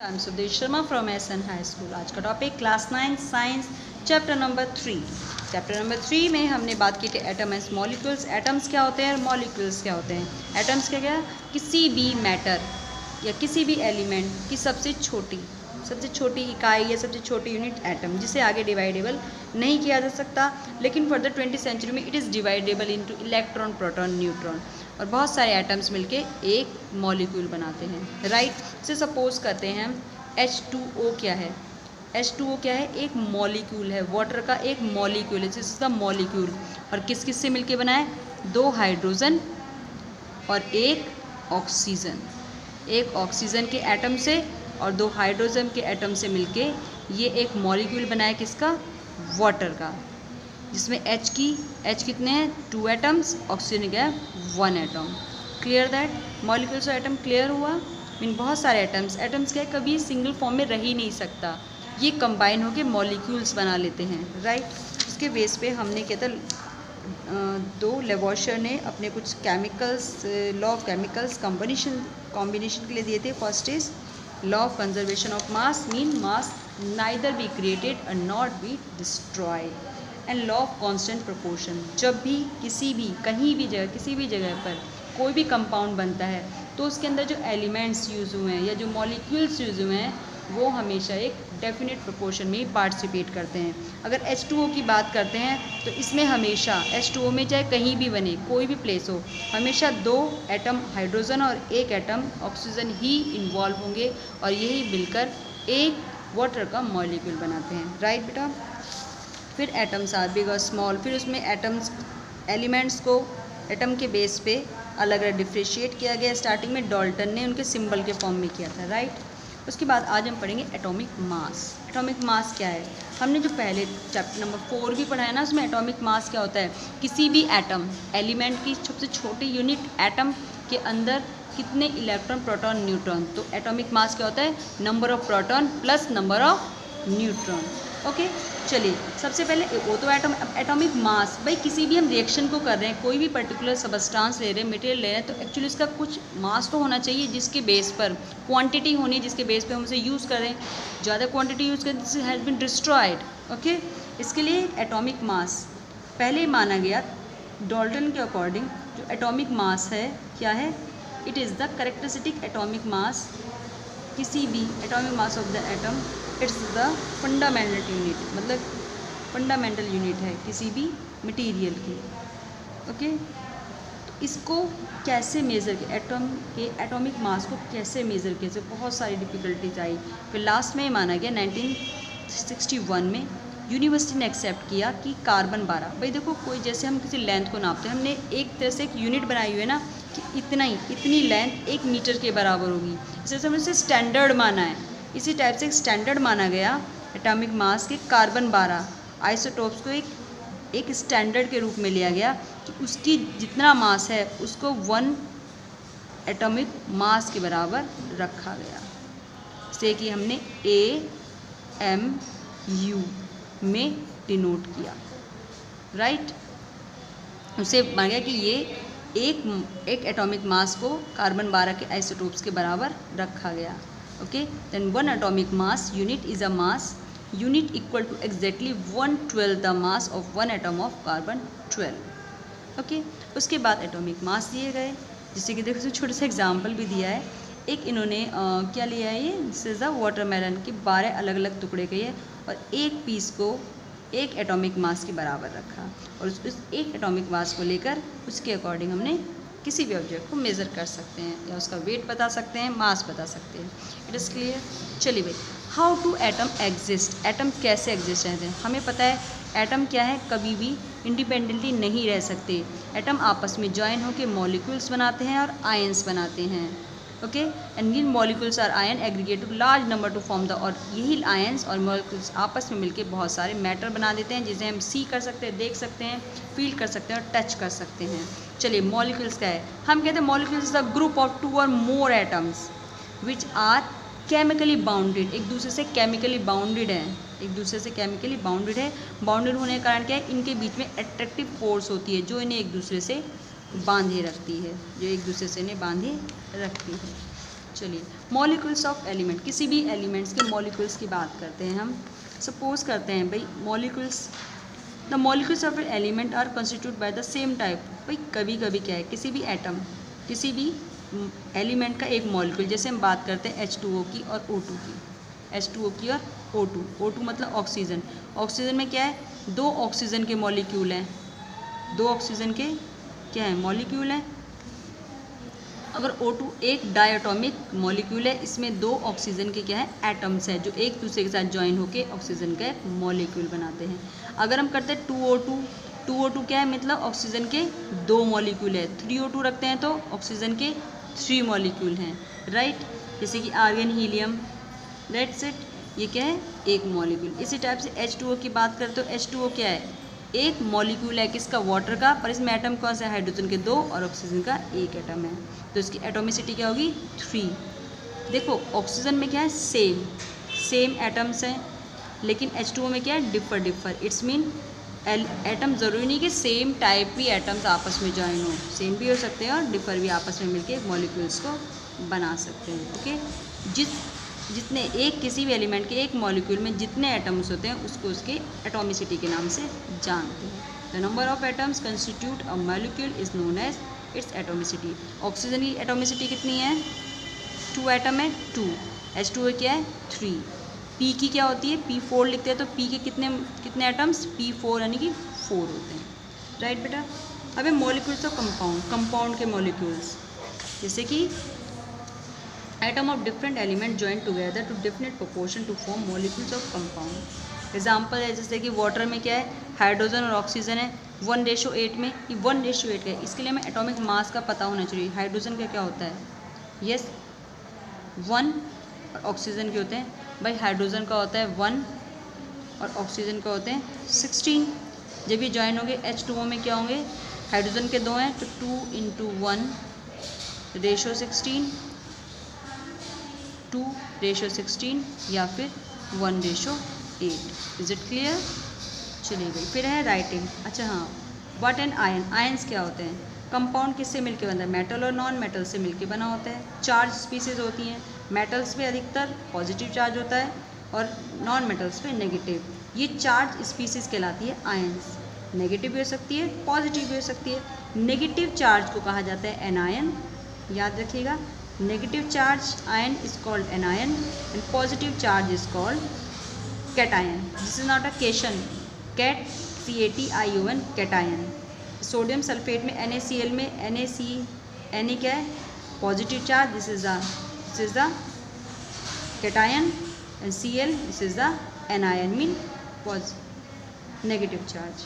I am Sudesh Sharma from SN high school. आज का topic class 9 science chapter number 3। Chapter number 3 में हमने बात की थी एटम एंड मॉलिक्यूल्स। एटम्स क्या होते हैं और मॉलिक्यूल्स क्या होते हैं। एटम्स क्या क्या किसी भी मैटर या किसी भी एलिमेंट की सबसे छोटी इकाई या सबसे छोटी यूनिट एटम, जिसे आगे डिवाइडेबल नहीं किया जा सकता, लेकिन फर्दर 20th सेंचुरी में it is dividable into electron, proton, neutron, और बहुत सारे एटम्स मिलके एक मॉलिक्यूल बनाते हैं। राइट, से सपोज करते हैं H2O क्या है। H2O क्या है? एक मॉलिक्यूल है, वाटर का एक मॉलिक्यूल है, जिसका मॉलिक्यूल और किस किस से मिलके बना है? 2 हाइड्रोजन और एक ऑक्सीजन। एक ऑक्सीजन के एटम से और 2 हाइड्रोजन के एटम से मिलके ये एक मॉलिक्यूल बना है, किसका? वाटर का, जिसमें H कितने हैं? 2 एटम्स, ऑक्सीजन का 1 एटम। Clear that? मॉलिक्यूल्स और एटम क्लियर हुआ। मीन बहुत सारे एटम्स क्या है, कभी सिंगल फॉर्म में रह ही नहीं सकता, ये कंबाइन होके मॉलिक्यूल्स बना लेते हैं। राइट, उसके बेस पे हमने क्या था, 2 लेवॉशर ने अपने कुछ chemicals, law of chemicals combination के लिए दिए थे। First is law of conservation of mass, mean mass neither be created और not be destroyed, and law of constant proportion. जब भी किसी भी कहीं भी जगह किसी भी जगह पर कोई भी कंपाउंड बनता है तो उसके अंदर जो एलिमेंट्स यूज़ हुए हैं या जो मॉलिक्यूल्स यूज़ हुए हैं वो हमेशा एक डेफिनेट प्रोपोर्शन में ही पार्टिसिपेट करते हैं। अगर H2O की बात करते हैं तो इसमें हमेशा H2O में चाहे कहीं भी बने, कोई भी प्लेस हो, हमेशा 2 एटम हाइड्रोजन और 1 एटम ऑक्सीजन ही इन्वॉल्व होंगे और यही मिलकर एक वाटर का मॉलिक्यूल बनाते हैं। राइट बेटा? फिर एटम्स आर बिग और स्मॉल। फिर उसमें एलिमेंट्स को एटम के बेस पे अलग अलग डिफ्रेशिएट किया गया। स्टार्टिंग में डाल्टन ने उनके सिंबल के फॉर्म में किया था। राइट, उसके बाद आज हम पढ़ेंगे एटॉमिक मास। एटॉमिक मास क्या है? हमने जो पहले चैप्टर नंबर 4 भी पढ़ा है ना, उसमें एटॉमिक मास क्या होता है, किसी भी एटम एलिमेंट की सबसे छोटी यूनिट एटम के अंदर कितने इलेक्ट्रॉन, प्रोटॉन, न्यूट्रॉन। तो एटॉमिक मास क्या होता है? Number of proton plus number of neutron. Okay, चलिए सबसे पहले वो तो एटॉमिक मास, भाई किसी भी हम रिएक्शन को कर रहे हैं, कोई भी पर्टिकुलर सबस्टांस ले रहे हैं, मटेरियल ले रहे हैं, तो एक्चुअली इसका कुछ मास तो होना चाहिए जिसके बेस पर क्वांटिटी होनी, जिसके बेस पे हम उसे यूज़ करें। ज़्यादा क्वांटिटी यूज़ करें, this has been destroyed. Okay, इसके लिए एटॉमिक मास पहले माना गया डाल्टन के अकॉर्डिंग। जो एटॉमिक मास है क्या है? It is the characteristic atomic mass, किसी भी atomic mass of the atom, it's the fundamental unit, मतलब फंडामेंटल यूनिट है किसी भी मटेरियल की। ओके, तो इसको कैसे मेज़र किया, एटम के एटॉमिक मास को कैसे मेज़र किया? तो बहुत सारी डिफ़िकल्टीज आई। फिर लास्ट में माना गया 1961 में यूनिवर्सिटी ने एक्सेप्ट किया कि कार्बन 12, भाई देखो कोई जैसे हम किसी लेंथ को नापते हैं, हमने एक तरह से एक यूनिट बनाई हुई है ना कि इतनी लेंथ 1 मीटर के बराबर होगी, इसे हमने इसे स्टैंडर्ड माना है। इसी टाइप से एक स्टैंडर्ड माना गया एटॉमिक मास के कार्बन 12 आइसोटोप्स को एक स्टैंडर्ड के रूप में लिया गया कि उसकी जितना मास है उसको 1 एटॉमिक मास के बराबर रखा गया, से कि हमने AMU में डिनोट किया। राइट, उसे माना गया कि ये एक एटॉमिक मास को कार्बन 12 के आइसोटोप्स के बराबर रखा गया। Okay, then 1 atomic mass unit is a mass unit equal to exactly 1/12 the mass of 1 atom of carbon 12। Okay, उसके बाद एटॉमिक मास दिए गए, जिससे कि देखो छोटा सा एग्जाम्पल भी दिया है। एक इन्होंने क्या लिया है, ये दिस इज द वाटरमेलन के 12 अलग अलग टुकड़े किए और एक पीस को 1 एटॉमिक मास के बराबर रखा, और उस 1 एटॉमिक मास को लेकर उसके अकॉर्डिंग हमने किसी भी ऑब्जेक्ट को मेज़र कर सकते हैं या उसका वेट बता सकते हैं, मास बता सकते हैं। It is clear? चलिए भाई, how to atom exist, atom कैसे एग्जिस्ट रहते हैं? हमें पता है एटम क्या है, कभी भी इंडिपेंडेंटली नहीं रह सकते। एटम आपस में ज्वाइन होकर मॉलिक्यूल्स बनाते हैं और आयंस बनाते हैं। Okay, and in molecules are ion aggregate to large number to form the, और यही आयंस और मॉलिक्यूल्स आपस में मिलकर बहुत सारे मैटर बना देते हैं, जिसे हम सी कर सकते हैं, देख सकते हैं, फील कर सकते हैं और टच कर सकते हैं। चलिए मॉलिक्यूल्स क्या है? हम कहते हैं molecules is the group of 2 और more atoms which are chemically bounded, एक दूसरे से केमिकली बाउंडेड है, एक दूसरे से केमिकली बाउंडेड है। बाउंडेड होने के कारण क्या है, इनके बीच में अट्रैक्टिव फोर्स होती है जो इन्हें एक दूसरे से बांधे रखती है, जो एक दूसरे से इन्हें बांधे रखती है। चलिए मॉलिक्यूल्स ऑफ एलिमेंट, किसी भी एलिमेंट्स के मॉलिक्यूल्स की बात करते हैं हम। सपोज करते हैं भाई molecules, the molecules of an element are constitute by the same type. भाई कभी कभी क्या है, किसी भी एटम, किसी भी एलिमेंट का एक मॉलिक्यूल, जैसे हम बात करते हैं H2O की और O2 की, H2O की और O2, O2 मतलब ऑक्सीजन। ऑक्सीजन में क्या है, 2 ऑक्सीजन के मॉलिक्यूल हैं, 2 ऑक्सीजन के क्या है मॉलिक्यूल हैं। अगर O2 एक डायटोमिक मॉलिक्यूल है, इसमें 2 ऑक्सीजन के क्या है एटम्स हैं जो एक दूसरे के साथ ज्वाइन होकर ऑक्सीजन का एक मॉलिक्यूल बनाते हैं। अगर हम करते हैं 2O2, 2O2 क्या है मतलब ऑक्सीजन के 2 मॉलिक्यूल है। 3O2 रखते हैं तो ऑक्सीजन के 3 मॉलिक्यूल हैं, राइट। जैसे कि आर्गन, हीलियम, दैट्स इट, ये क्या है एक मॉलिक्यूल। इसी टाइप से H2O की बात करें तो H2O क्या है, एक मॉलिक्यूल है किसका, वाटर का, पर इसमें एटम कौन सा है, हाइड्रोजन के 2 और ऑक्सीजन का 1 एटम है, तो इसकी एटोमिसिटी क्या होगी 3। देखो ऑक्सीजन में क्या है सेम एटम्स हैं, लेकिन H2O में क्या है डिफर। इट्स मीन एटम ज़रूरी नहीं कि सेम टाइप भी एटम्स आपस में ज्वाइन हो, सेम भी हो सकते हैं और डिफर भी आपस में मिलकर मॉलिक्यूल्स को बना सकते हैं। ओके, जितने एक किसी भी एलिमेंट के एक मॉलिक्यूल में जितने एटम्स होते हैं उसको उसके एटॉमिसिटी के नाम से जानते हैं। The number of atoms constitute a molecule is known as its atomicity. Oxygen की एटॉमिसिटी कितनी है, 2 एटम है 2, H2O क्या है 3। P की क्या होती है, P4 लिखते हैं, तो P के कितने एटम्स, P4 यानी कि 4 होते हैं, राइट बेटा। अब है मॉलिक्यूल्स ऑफ कंपाउंड के मॉलिक्यूल्स, जैसे कि atom of different element joined together to definite proportion to form molecules of compound। Example है जैसे कि वाटर में क्या है हाइड्रोजन और ऑक्सीजन है 1:8 में, ये 1:8 है। इसके लिए हमें एटॉमिक मास का पता होना चाहिए। हाइड्रोजन का क्या होता है, यस 1 और ऑक्सीजन के होते हैं, भाई हाइड्रोजन का होता है 1 और ऑक्सीजन का होते हैं 16। जब ये ज्वाइन होंगे H2O में क्या होंगे, हाइड्रोजन के 2 हैं तो 2 × 1 रेशो 16, 2:16 या फिर 1:8। Is it clear. चलिए भाई फिर है राइटिंग। अच्छा हाँ, व्हाट एंड आयंस क्या होते हैं, कंपाउंड किससे मिलके बनता है, मेटल और नॉन मेटल से मिलके बना होता है। चार्ज स्पीसीज होती हैं, मेटल्स पे अधिकतर पॉजिटिव चार्ज होता है और नॉन मेटल्स पे नेगेटिव। ये चार्ज स्पीसीज कहलाती है आयंस, नेगेटिव भी हो सकती है पॉजिटिव भी हो सकती है। नेगेटिव चार्ज को कहा जाता है एनायन, याद रखिएगा। Negative charge ion is called anion and positive charge is called cation. This is not a cation, cation, cation. Sodium sulphate में NaCl में Na क्या है positive charge, this is the cation, and Cl this is the anion mean negative charge.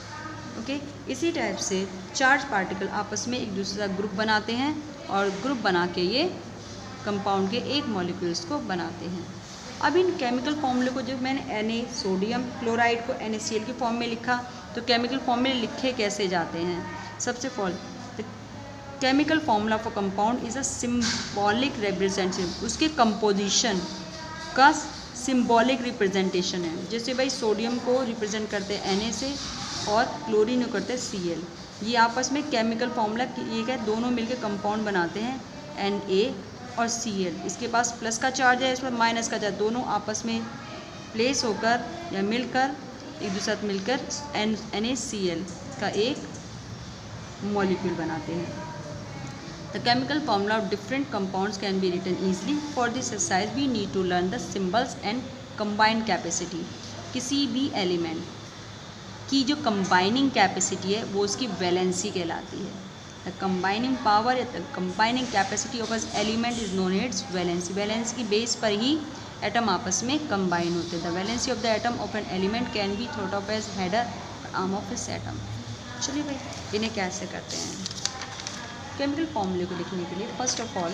Okay, इसी type से charge particle आपस में एक दूसरे का ग्रुप बनाते हैं और ग्रुप बना के ये कंपाउंड के एक मॉलिक्यूल्स को बनाते हैं। अब इन केमिकल फॉर्मूले को जब मैंने Na सोडियम क्लोराइड को NaCl की फॉर्म में लिखा तो केमिकल फॉर्मूले लिखे कैसे जाते हैं। सबसे पहले chemical formula for compound is a symbolic representation, उसके कंपोजिशन का सिम्बॉलिक रिप्रेजेंटेशन है। जैसे भाई सोडियम को रिप्रेजेंट करते हैं Na से और क्लोरीन को करते हैं Cl। ये आपस में केमिकल फॉर्मूला ये क्या दोनों मिलकर कंपाउंड बनाते हैं Na और Cl। इसके पास प्लस का चार्ज है, इस पर माइनस का चार्ज, दोनों आपस में प्लेस होकर या मिलकर एक दूसरे साथ मिलकर NaCl का एक मॉलिक्यूल बनाते हैं। The chemical formula of different compounds can be written easily. For this exercise we need to learn the symbols and combined capacity. किसी भी एलिमेंट की जो कंबाइनिंग कैपेसिटी है वो उसकी वैलेंसी कहलाती है। द कंबाइनिंग पावर या the combining capacity of an element is known its valency. Valency की बेस पर ही एटम आपस में कंबाइन होते हैं। The valency of the atom of an element can be thought of as header arm of इस atom. चलिए भाई इन्हें कैसे करते हैं केमिकल फॉर्मूले को लिखने के लिए। First of all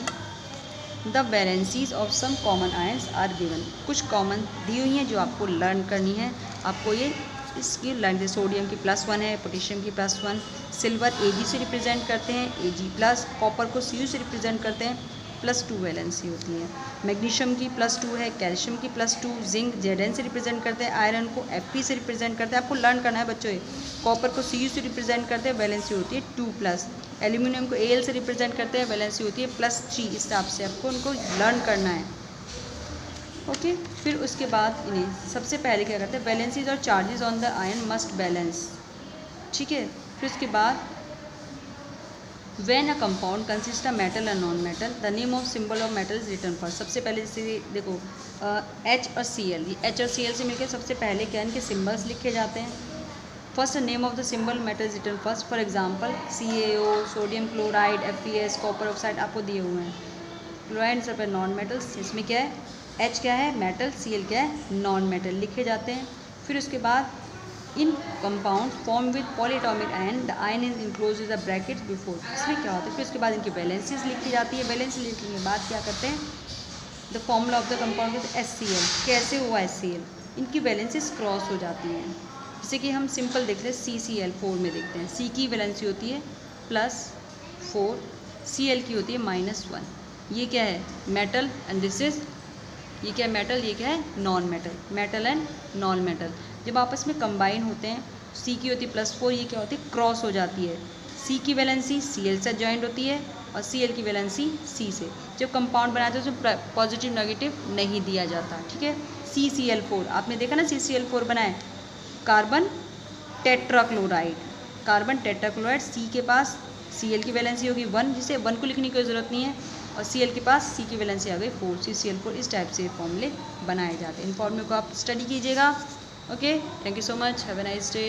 the valencies of some common ions are given. कुछ कॉमन दी हुई हैं जो आपको लर्न करनी है। आपको ये इसकी लर्न, सोडियम की +1 है, पोटेशियम की +1, सिल्वर Ag से रिप्रेजेंट करते हैं Ag+, कॉपर को Cu से रिप्रेजेंट करते हैं +2 वैलेंसी होती है। मैग्नीशियम की +2 है, कैल्शियम की +2, जिंक Zn से रिप्रेजेंट करते हैं, आयरन को Fe से रिप्रेजेंट करते हैं। आपको लर्न करना है बच्चों, कॉपर को Cu से रिप्रेजेंट करते हैं, वैलेंसी होती है 2+, एल्यूमिनियम को Al से रिप्रेजेंट करते हैं, वैलेंसी होती है +3। इस टाइप से आपको उनको लर्न करना है। ओके, फिर उसके बाद इन्हें सबसे पहले क्या करते हैं, वैलेंसीज और charges on the ion must balance. ठीक है, फिर उसके बाद when a compound consist a metal and non metal the name of symbol of metal is written first. सबसे पहले जैसे देखो H और Cl, H और Cl से मिलकर सबसे पहले क्या इनके सिम्बल्स लिखे जाते हैं। First name of the symbol metal is written first. For example CaO, sodium chloride, FeS, copper oxide आपको दिए हुए हैं। क्लोराइड सब है नॉन मेटल्स, इसमें क्या है H क्या है मेटल, Cl क्या है नॉन मेटल लिखे जाते हैं। फिर उसके बाद in compound form with polyatomic ion the ion is enclose the bracket before. इसमें क्या होता है, फिर उसके बाद इनकी वैलेंसीज लिखी जाती है। वैलेंसी लिखने के बाद क्या करते हैं, the formula of the compound is HCl। कैसे हुआ HCl, इनकी वैलेंसीज क्रॉस हो जाती हैं। जैसे कि हम सिंपल देखते हैं CCl4 में देखते हैं, C की वैलेंसी होती है +4, Cl की होती है -1। ये क्या है मेटल एंड दिस इज, ये क्या है मेटल, ये क्या है non metal. Metal and non metal जब आपस में कंबाइन होते हैं, C की होती है +4, ये क्या होती है क्रॉस हो जाती है। C की वैलेंसी Cl से जॉइंट होती है और Cl की वैलेंसी C से। जब कंपाउंड बनाते हैं तो उसमें पॉजिटिव नेगेटिव नहीं दिया जाता। ठीक है, CCl4 आपने देखा ना, CCl4 बनाए carbon tetrachloride, carbon tetrachloride. C के पास Cl की वैलेंसी होगी 1, जिसे 1 को लिखने की ज़रूरत नहीं है, और Cl के पास C की वैलेंसी आ गई 4, CCl4। इस टाइप से फॉर्मूले बनाए जाते हैं। इन फॉर्मूले को आप स्टडी कीजिएगा। Okay, thank you so much, have a nice day.